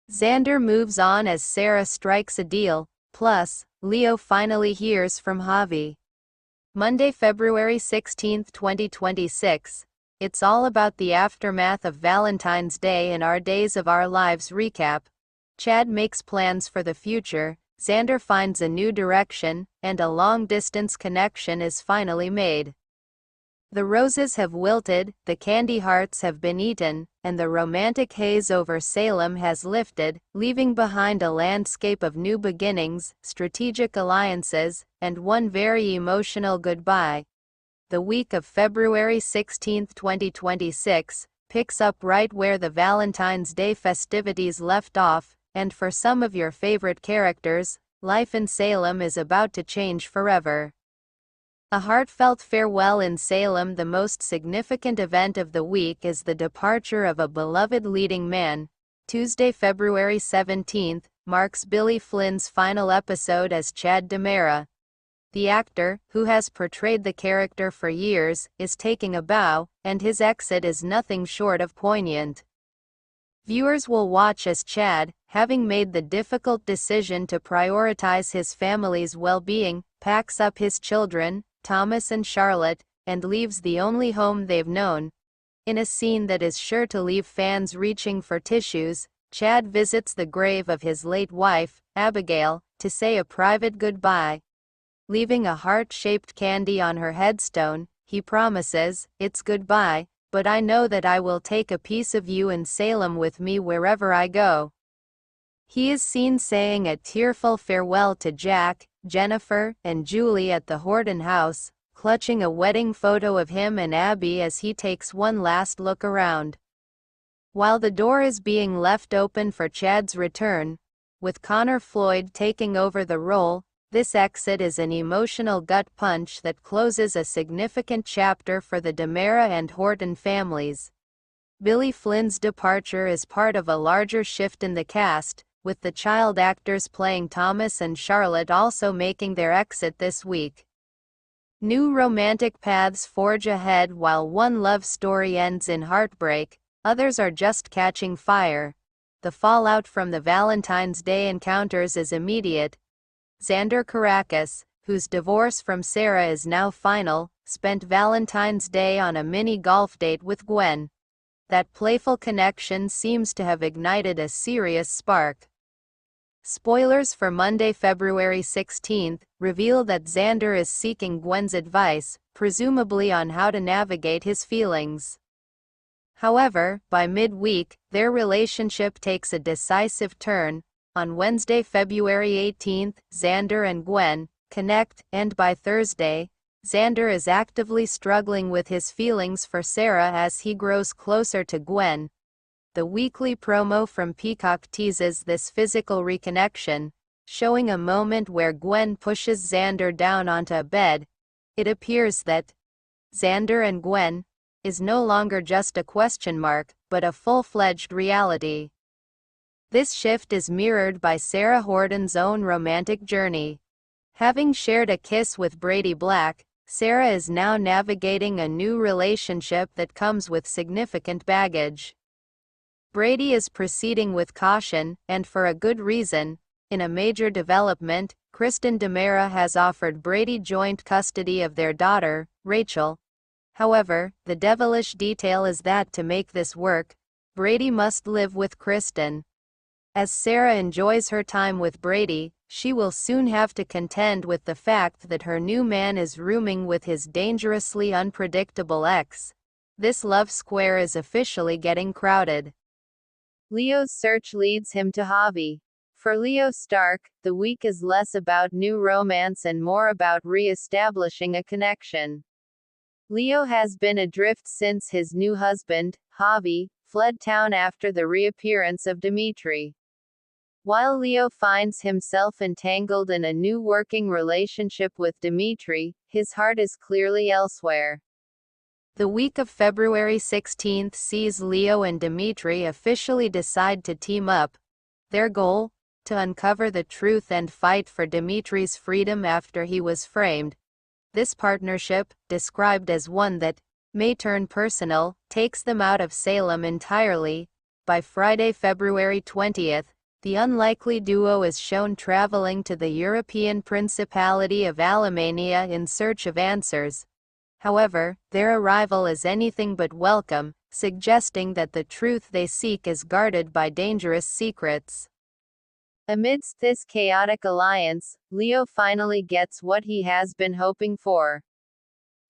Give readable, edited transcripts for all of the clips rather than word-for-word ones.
Xander moves on as Sarah strikes a deal, plus, Leo finally hears from Javi. Monday, February 16, 2026. It's all about the aftermath of Valentine's Day and our Days of Our Lives recap. Chad makes plans for the future, Xander finds a new direction, and a long-distance connection is finally made. The roses have wilted, the candy hearts have been eaten, and the romantic haze over Salem has lifted, leaving behind a landscape of new beginnings, strategic alliances, and one very emotional goodbye. The week of February 16, 2026, picks up right where the Valentine's Day festivities left off, and for some of your favorite characters, life in Salem is about to change forever. A heartfelt farewell in Salem. The most significant event of the week is the departure of a beloved leading man. Tuesday, February 17, marks Billy Flynn's final episode as Chad DiMera. The actor, who has portrayed the character for years, is taking a bow, and his exit is nothing short of poignant. Viewers will watch as Chad, having made the difficult decision to prioritize his family's well-being, packs up his children, Thomas and Charlotte, and leaves the only home they've known. In a scene that is sure to leave fans reaching for tissues, Chad visits the grave of his late wife, Abigail, to say a private goodbye. Leaving a heart-shaped candy on her headstone, he promises, "It's goodbye, but I know that I will take a piece of you in Salem with me wherever I go." He is seen saying a tearful farewell to Jack, Jennifer, and Julie at the Horton house, clutching a wedding photo of him and Abby as he takes one last look around. While the door is being left open for Chad's return, with Connor Floyd taking over the role, this exit is an emotional gut punch that closes a significant chapter for the DiMera and Horton families. Billy Flynn's departure is part of a larger shift in the cast, with the child actors playing Thomas and Charlotte also making their exit this week. New romantic paths forge ahead. While one love story ends in heartbreak, others are just catching fire. The fallout from the Valentine's Day encounters is immediate. Xander Caracas, whose divorce from Sarah is now final, spent Valentine's Day on a mini golf date with Gwen. That playful connection seems to have ignited a serious spark. Spoilers for Monday, February 16, reveal that Xander is seeking Gwen's advice, presumably on how to navigate his feelings. However, by mid-week, their relationship takes a decisive turn. On Wednesday, February 18, Xander and Gwen connect, and by Thursday, Xander is actively struggling with his feelings for Sarah as he grows closer to Gwen. The weekly promo from Peacock teases this physical reconnection, showing a moment where Gwen pushes Xander down onto a bed. It appears that Xander and Gwen is no longer just a question mark, but a full-fledged reality. This shift is mirrored by Sarah Horton's own romantic journey. Having shared a kiss with Brady Black, Sarah is now navigating a new relationship that comes with significant baggage. Brady is proceeding with caution, and for a good reason. In a major development, Kristen DiMera has offered Brady joint custody of their daughter, Rachel. However, the devilish detail is that to make this work, Brady must live with Kristen. As Sarah enjoys her time with Brady, she will soon have to contend with the fact that her new man is rooming with his dangerously unpredictable ex. This love square is officially getting crowded. Leo's search leads him to Javi. For Leo Stark, the week is less about new romance and more about re-establishing a connection. Leo has been adrift since his new husband, Javi, fled town after the reappearance of Dimitri. While Leo finds himself entangled in a new working relationship with Dimitri, his heart is clearly elsewhere. The week of February 16 sees Leo and Dimitri officially decide to team up. Their goal? To uncover the truth and fight for Dimitri's freedom after he was framed. This partnership, described as one that may turn personal, takes them out of Salem entirely. By Friday, February 20, The unlikely duo is shown traveling to the European Principality of Alemania in search of answers. However, their arrival is anything but welcome, suggesting that the truth they seek is guarded by dangerous secrets. Amidst this chaotic alliance, Leo finally gets what he has been hoping for.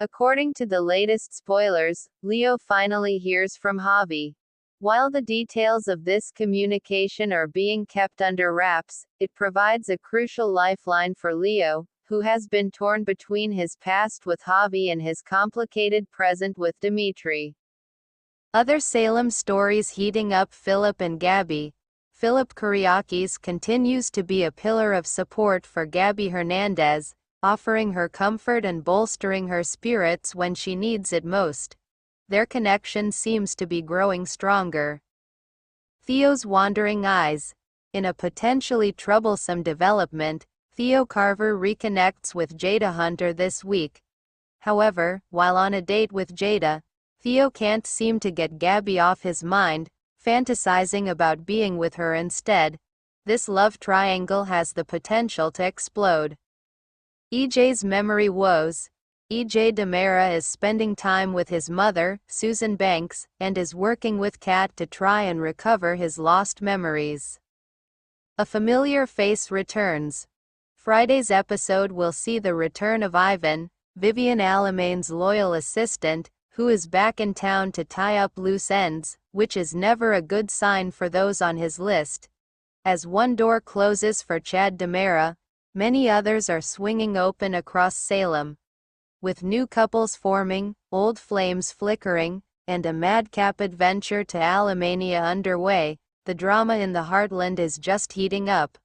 According to the latest spoilers, Leo finally hears from Javi. While the details of this communication are being kept under wraps, it provides a crucial lifeline for Leo, who has been torn between his past with Javi and his complicated present with Dimitri. Other Salem stories heating up: Philip and Gabby. Philip Kyriakis continues to be a pillar of support for Gabby Hernandez, offering her comfort and bolstering her spirits when she needs it most. Their connection seems to be growing stronger. Theo's wandering eyes. In a potentially troublesome development, Theo Carver reconnects with Jada Hunter this week. However, while on a date with Jada, Theo can't seem to get Gabby off his mind, fantasizing about being with her instead. This love triangle has the potential to explode. EJ's memory woes. EJ DiMera is spending time with his mother, Susan Banks, and is working with Kat to try and recover his lost memories. A familiar face returns. Friday's episode will see the return of Ivan, Vivian Alamane's loyal assistant, who is back in town to tie up loose ends, which is never a good sign for those on his list. As one door closes for Chad DiMera, many others are swinging open across Salem. With new couples forming, old flames flickering, and a madcap adventure to Alemania underway, the drama in the heartland is just heating up.